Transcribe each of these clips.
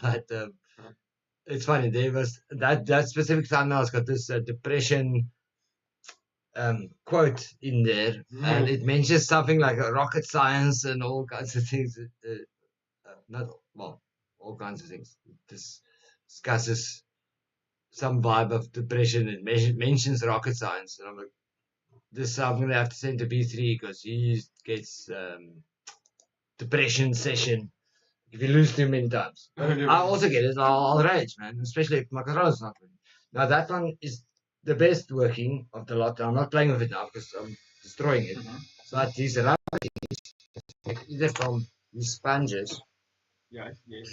but it's funny. There was that specific thumbnail's got this depression quote in there, and it mentions something like rocket science and all kinds of things. All kinds of things. It discusses some vibe of depression. It mentions rocket science, and I'm like, I'm gonna have to send to B3 because he gets depression session if you lose too many times. I also get it. I'll rage, man, especially if my controller's not working. Now that one is the best working of the lot. I'm not playing with it now because I'm destroying it. But these rubbish, either from these sponges,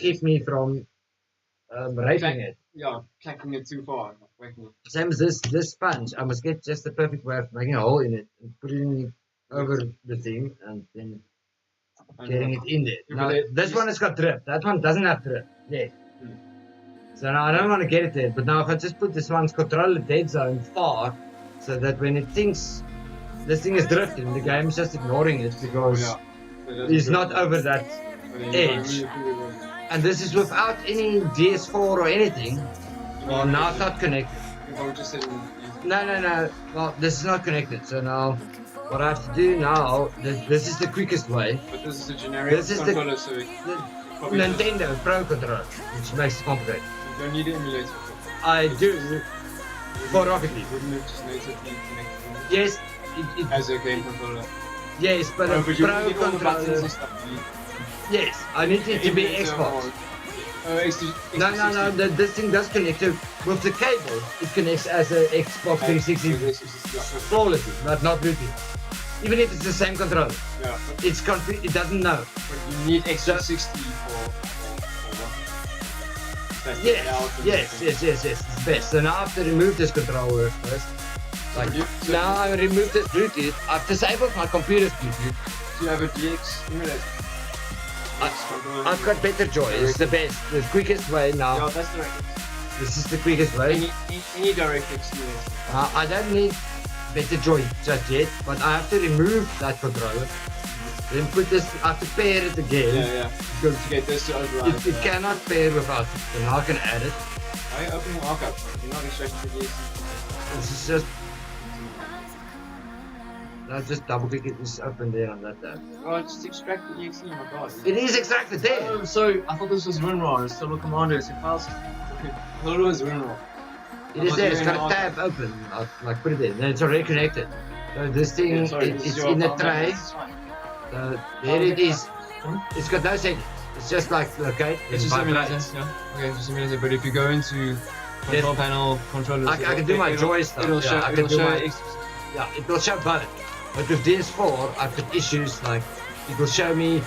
keep me from raping it. Yeah, clacking it too far. Same as this sponge. I must get just the perfect way of making a hole in it and putting it over the thing and then getting it in there. Now, this one has got drip. That one doesn't have drip. Yeah. So now I don't want to get it there. But now if I just put this one's controller dead zone far, so that when it thinks this thing is drifting, the game is just ignoring it because it's not over that edge. And this is without any DS4 or anything. Well, now it's not connected. No. Well, this is not connected. So now, what I have to do now, this is the quickest way. But this is a generic controller, so the Nintendo Pro controller, which makes it complicated. You don't need an emulator. I do for Rocketeer. Wouldn't it just natively connect? Yes. As a game controller. Yes, but a Pro controller. Yes, I need it to be Xbox. No. This thing does connect with the cable. It connects as an Xbox 360 flawlessly, but not Bluetooth. Even if it's the same controller, it doesn't know. But you need X360 for what? Yes. It's best. So now I have to remove this controller first. Now I remove this Bluetooth. I've disabled my computer's Bluetooth. Do you have a DX emulator? I've got better joy. It's the best, the quickest way now. Yeah, that's direct. This is the quickest way. Any DirectX emulator. I don't need better joy just yet, but I have to remove that controller. Then put this. I have to pair it again. Yeah. Because to get this to override. It cannot pair without it. So now I can add it. Why are you opening archive? You're not extracting the DX. This is just. Now just double click it, just open there on that tab. Oh, just extract the exe, oh my god. It is extracted there! Oh, sorry, I thought this was WinRAR, it's still a commando, it's a file system. I thought it was WinRAR. It is there, it's got a tab open, like put it there, then it's already connected. So this thing, it's in the tray. So there it is. It's got no settings, it's just like, okay, it's just emulator, yeah. Okay, it's just emulator, but if you go into control panel, controllers... I can do my joy stuff. It'll show, yeah, it will show both. But with DS4, I've got issues like it will show me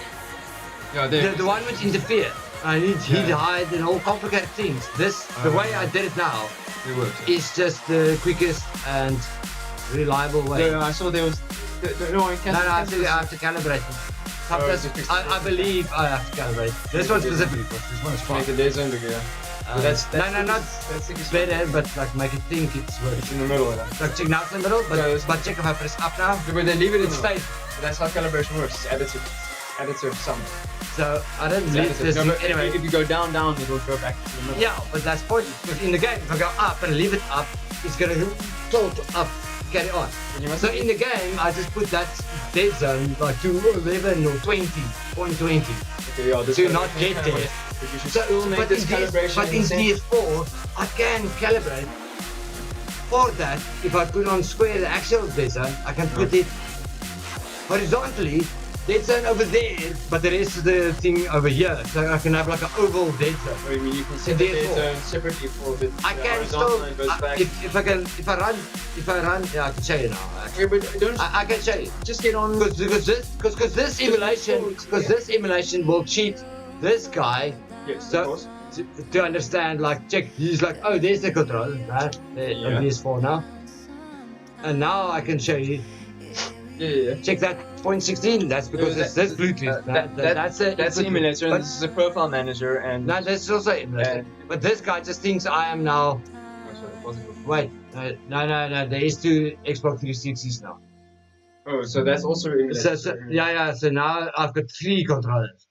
the one which interfere. I need heat hide and all complicated things. The way I did it now is just the quickest and reliable way. Yeah, I saw there was. I have to calibrate it. I believe I have to calibrate. This one specifically, this one is fine. Make the dead zone bigger. That's better, but like make it think it's working. It's in the middle. Like check now it's in the middle, but check if I press up now. But then leave it in state. That's how calibration works. It's additive sum. So I don't leave this anyway. If you go down, it will go back to the middle. Yeah, but that's pointless because in the game, if I go up and leave it up, it's gonna tilt up, carry on. So in the game, I just put that dead zone like to 11 or 20.20 to not get there. But in DS4, I can calibrate for that. If I put on square the actual dead zone, I can put it horizontally, dead zone over there, but the rest of the thing over here. So I can have like an oval dead zone. I mean, you can set the dead zone separately for the horizontal and goes back. If I run, yeah, I can show you now. I can show you. Just get on because this emulation will cheat this guy. Yes, so to understand, like check, he's like, oh, there's the control, right? DS4 now, and now I can show you. Yeah. Check that 0.16. That's because it's this Bluetooth. That's the emulator, and this is a profile manager, and no, that's also emulator. But this guy just thinks I am now. Wait, no. There is two Xbox 360s now. Oh, so that's also emulator. So now I've got 3 controllers.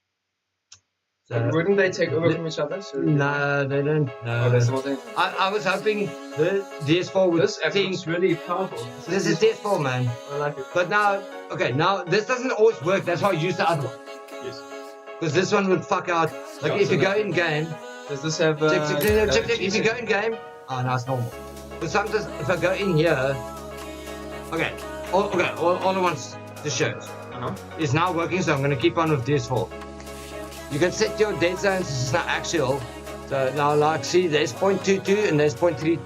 So, Wouldn't they take over from each other? So no, they don't. Oh, that's No. what they. I was hoping the DS4 would This app think is really powerful. this is DS4, man. I like it. But now, okay, now this doesn't always work. That's why I use the other one. Yes. Because this one would fuck out. Like Yeah, if so you go that- in game, Does this have? check. If you go in game, oh no, it's normal. But sometimes if I go in here, okay, all I want to show is now working. So I'm gonna keep on with DS4. You can set your dead zones. This is not actual. So now, like, see, there's 0.22 and there's 0.3.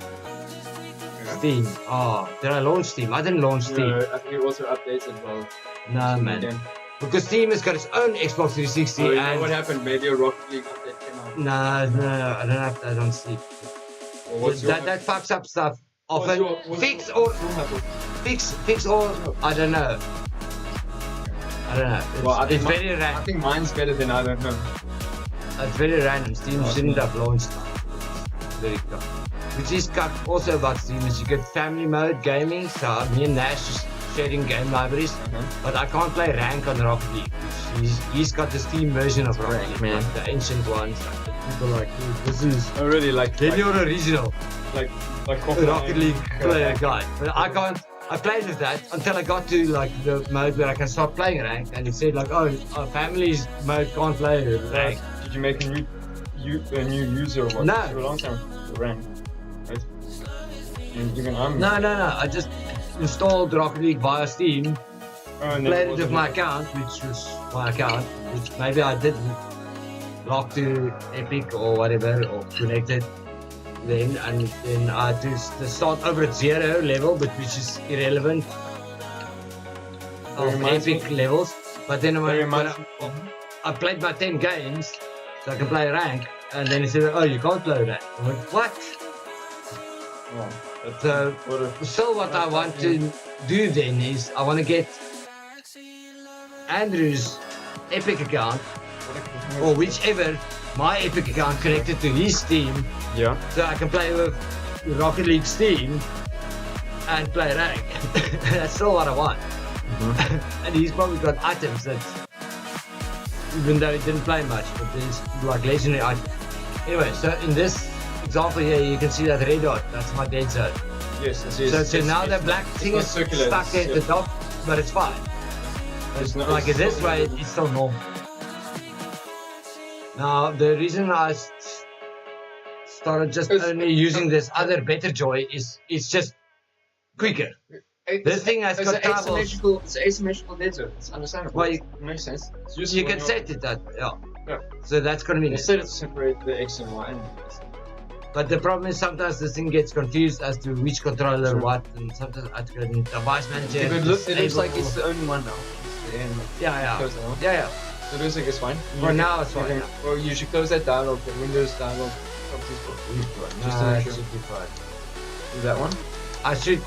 Steam. Oh, did I launch Steam? I didn't launch Steam. No, I think it also updates as well. No, man. Again. Because Steam has got its own Xbox 360 Oh, you know and what happened? Maybe a Rocket League update came out. no, I don't have that on Steam. Or what's your, That fucks up stuff what's often. your- what's Fix your- or what's your habit? fix or I don't know. I don't know. It's, Well, I think it's very I random. think mine's better than I don't know. It's very random. Steam shouldn't have launched that. It's very cool. Which is cut also about Steam is you get family mode gaming. So me and Nash just sharing game libraries, but I can't play rank on Rocket League. He's got the Steam version of Rocket League, man. The ancient ones. Like the people like, dude, this is. Oh really? Like Then you're original like Rocket League player guy. But I can't. I played with that until I got to like the mode where I can start playing rank, and it said like, oh, our family's mode can't play rank. Did you make a new user or what? No. For a long time. The rank. Right? Even I'm. No. I just installed Rocket League via Steam, Oh, and then played it wasn't with my account, which was my account, which maybe I didn't log to Epic or whatever or connected. Then and then I had to start over at 0 level, but which is irrelevant of reminds Epic me- levels. But then That when reminds I played my 10 games, so I can play rank, and then he said, "Oh, you can't play rank." I went, "What?" Oh, that's So, what a, so what I want to do then is I want to get Andrew's Epic account or whichever my Epic account connected to his Steam, yeah. so I can play with Rocket League Steam and play rank. That's all what I want. And he's probably got items that, even though he didn't play much, but there's like legendary items. Anyway, so in this example here, you can see that red dot. That's my dead zone. Yes. So now the black thing not is circular, stuck there at the top, but it's fine. It's not- Like it's this still way, normal. it's still normal. Now the reason I started just It's- only using this other better joy is it's just quicker. This thing has got troubles. It's asymmetrical dead zone. It's understandable. Well, It makes sense. It's just You when can you're- set it that, yeah. Yeah. So that's gonna be You nice. set it to separate the X and Y. But the problem is sometimes this thing gets confused as to which controller Sure. what, and sometimes I have to go in device manager. If it looks disable- like it's the only one now. And Yeah. close that one. Yeah. So it looks like it's fine. For now, it's fine. Well, you should close that dialog, the Windows dialog. Properties book. Just to Nah, make it sure. should be fine. Do that one. I should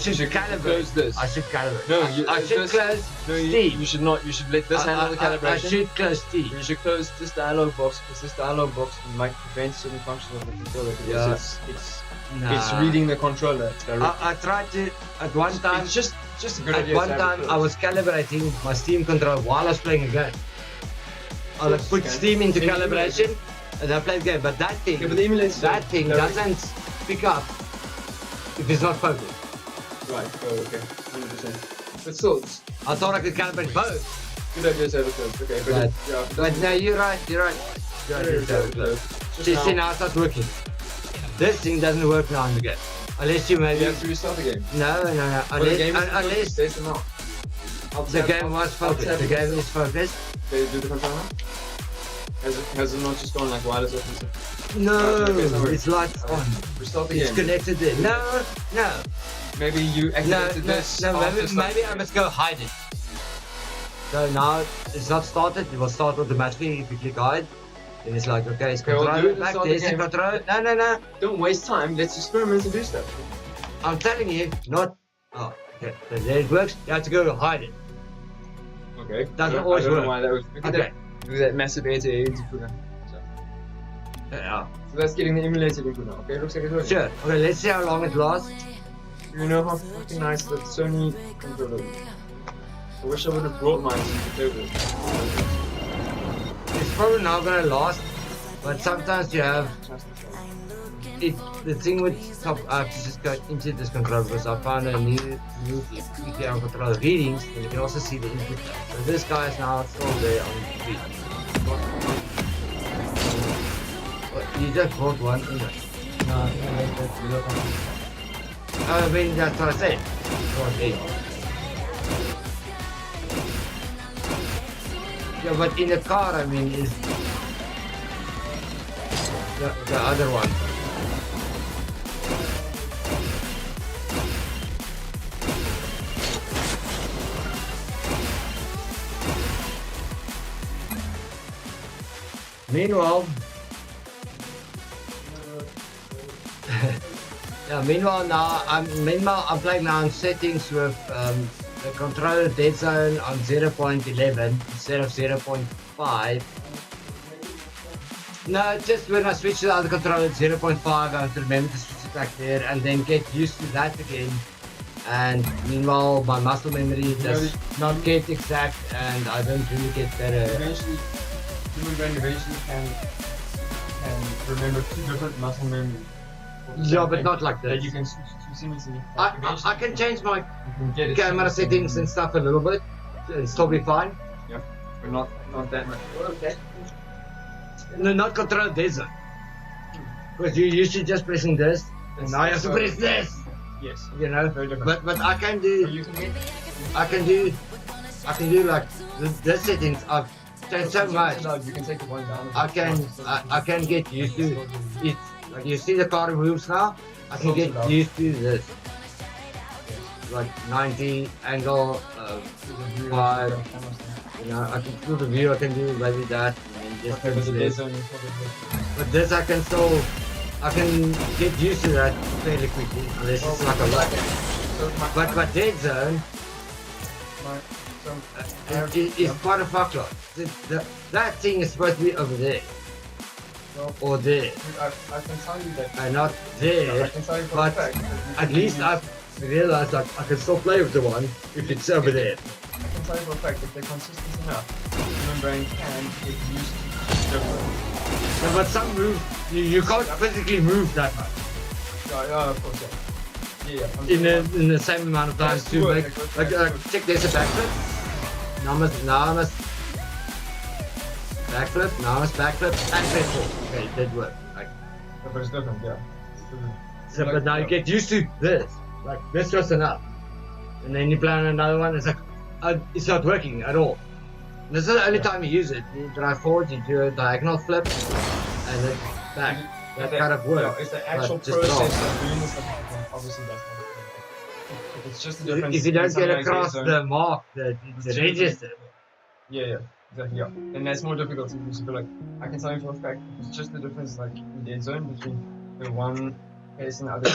You should calibrate. close this. I should calibrate. No, I should just- close No, Steam. you should not. You should let this handle the I calibration. should close Steam. You should close this dialog box because this dialog box might prevent certain functions of the controller because Yeah. it's reading the controller directly. I tried to at one time. It's just a good At idea. one to have time, it I closed. was calibrating my Steam controller while I was playing a game. I like put Okay. Steam into Then you calibration, and I played the game. But that thing, Yeah, but the emulator that thing direct- doesn't pick up if it's not focused. Right. Oh, okay. 100%. But still, it's I thought I could calibrate both. a good idea to have it closed. Okay, but Right. yeah, But no, you're right. You're right. You're right. very it's closed. close. Just See, now, now it's not working. This thing doesn't work now in the game. Unless you maybe. you have to restart the game. No. Well, the game is Unless Test them out. the game was focused. The game is focused. They do the control now? Has it not just gone like wireless up and stuff? No, Okay, so it's lights on. Restart the It's game. connected there. No. Maybe you No, activated this. no, after maybe starting I the must go hide it. So now it's not started, it will start automatically if you click hide. Then it's like, okay, it's Okay, we'll control do it and back, start the there's the game. control. No. game. Don't waste time, let's experiment and do stuff. I'm telling you, not. Oh, okay, so there it works, you have to go hide it. Okay. Doesn't I always don't know work. why that was. Look at Okay. that. Do that massive air-to-air input now. Yeah, So that's getting the emulated input now. Okay, looks like it's working. sure. Okay, let's see how long it lasts. You know how fucking nice that Sony controller is. I wish I would have brought mine to the table. It's probably not gonna last, but sometimes you have it. The thing with top, I have to just go into this controller because I found a new EPR controller readings, and you can also see the input. So this guy is now still there on the feet. You just bought one, isn't it? No, I mean, that's what I said. Yeah, but in the car, I mean, is the other one. Meanwhile, yeah. Meanwhile, I'm playing now in settings with the controller dead zone on 0.11 instead of 0.5. No, just when I switch to the other controller at 0.5, I have to remember to switch it back there and then get used to that again. And meanwhile, my muscle memory does not get exact, and I don't really get better. Eventually, human brain eventually can remember two different muscle memories. Yeah, but not like that this. you can switch to seamlessly. I can change my camera settings and stuff a little bit and still be fine. Yeah, but not that much. Okay. No, not control this. Because you're usually just pressing this, and now you have to press this. Yes. You know. Very different. But I can do. You can I can do like this settings. I've changed so much. No, you can take the one down. I can get used to it. Like you see the car moves now. I can get used to this. Like 90 angle, 5. You know, I can do the view. I can do maybe that. And just but this I can still. I can get used to that fairly quickly, unless it's like a lot. But dead zone is quite a fuckload. That thing is supposed to be over there. Or there. I can tell you that. And not there. I can tell you for but a fact. at least I've realized that I can still play with the one if it's over there. I can tell you for a fact if they're consistent enough, the human brain can get used to different. Yeah, but some moves, you can't physically move that much. Yeah, of course, yeah. In the same amount of time to make. Like, check, there's a backflip. Now I must backflip, and backflip. Okay, it did work. Like, But it's different, yeah. so, but now you get used to this. Like, this was enough. And then you plan another one, it's like, it's not working at all. This is the only time you use it. You drive forward, you do a diagonal flip, and then back. That kind of works. It's the actual process of doing this, obviously that's not it. It's just the difference. If you don't get across the mark, the register. Yeah, exactly, yeah. And that's more difficult to do. So, like, I can tell you for a fact, it's just the difference, like, in dead zone between the one case and the other.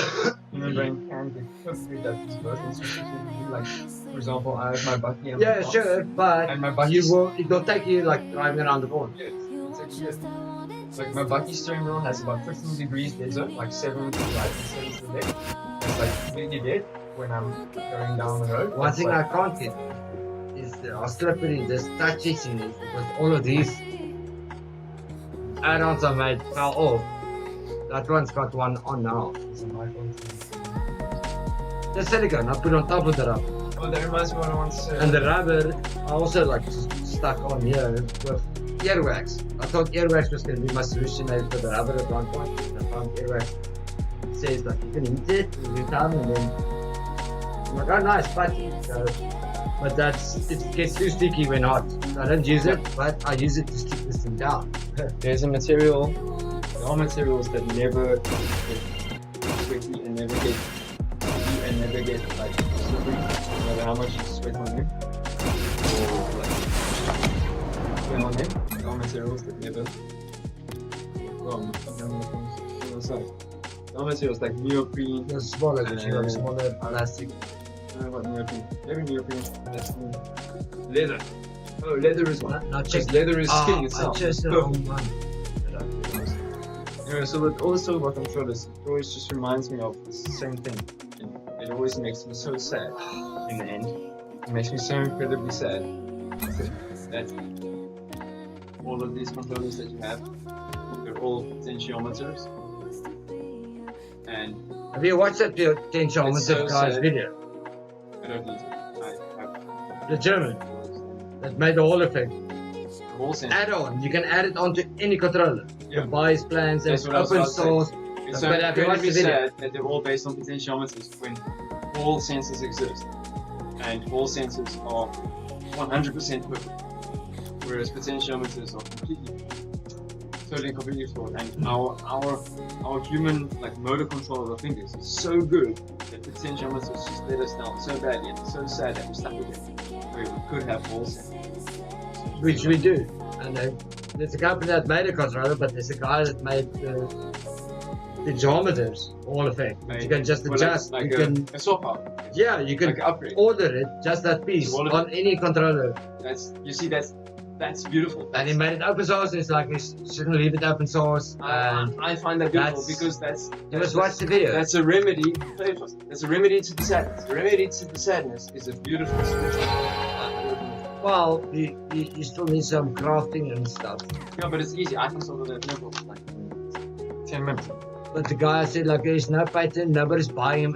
Human brain can get perfectly that is both instances. Like, for example, I have my bucky and yeah, my box, sure, but and my bucky it will take you like driving around the board. Yeah, it's like, like my bucky steering wheel has about 15 degrees dead zone, like 7 to the right and 7 to the left. It's like completely dead when I'm going down the road. One thing I like, can't get is how slippery this touch itching is, because all of these add-ons I made fell off. That one's got one on now. it's a knife on. The silicone I put on top of the rubber. Oh, that reminds me what I want to say. And the rubber I also like just stuck on here with earwax. I thought earwax was going to be my solution for the rubber at one point. I found earwax. It says like you can heat it with your thumb and then I'm like, oh nice, putty. So, but it gets too sticky when hot. So I don't use it, but I use it to stick this thing down. There's a material, there are materials that never get sweaty and never get like slippery, no matter how much you sweat on them or like sweat on them. There are materials that never there are materials like neoprene. The smaller plastic. I don't know about neoprene. Maybe neoprene. That's leather. Oh, leather is one. Now Because leather is skin itself. I chose the wrong one. Anyway, so with all the silver controllers, it always just reminds me of the same thing. You know, it always makes me so sad in the end. It makes me so incredibly sad that all of these controllers that you have, they're all potentiometers. And Have you watched that potentiometer so guy's sad. video? I don't need to. The German that made the Hall effect. Wall sensor. Add on. You can add it onto any controller. Yeah. You buy his plans and That's it's what I was open about to say. source. It's But have you watched incredibly the video? sad that they're all based on potentiometers when all sensors exist. And all sensors are 100% perfect. Whereas potentiometers are completely flawed. And our human like motor control of our fingers is so good that potentiometers just let us down so badly, and it's so sad that we're stuck with it. Where we could have all sensors. Which we do. And there's a company that made a controller, but there's a guy that made the geometers Hall effect. You can just adjust. Like you can, a swap out. yeah, you can Like an upgrade. order it, just that piece, All of on any controller. That's beautiful. And he made it open source. It's like you shouldn't leave it open source. And I find that beautiful that's- because you must watch the video. That's a remedy. That's a remedy to the sadness. The remedy to the sadness is a beautiful solution. Well, you still need some crafting and stuff. Yeah, but it's easy. I can solve that no problem. Like 10 minutes. But the guy said, like, there's no patent, nobody's buying him.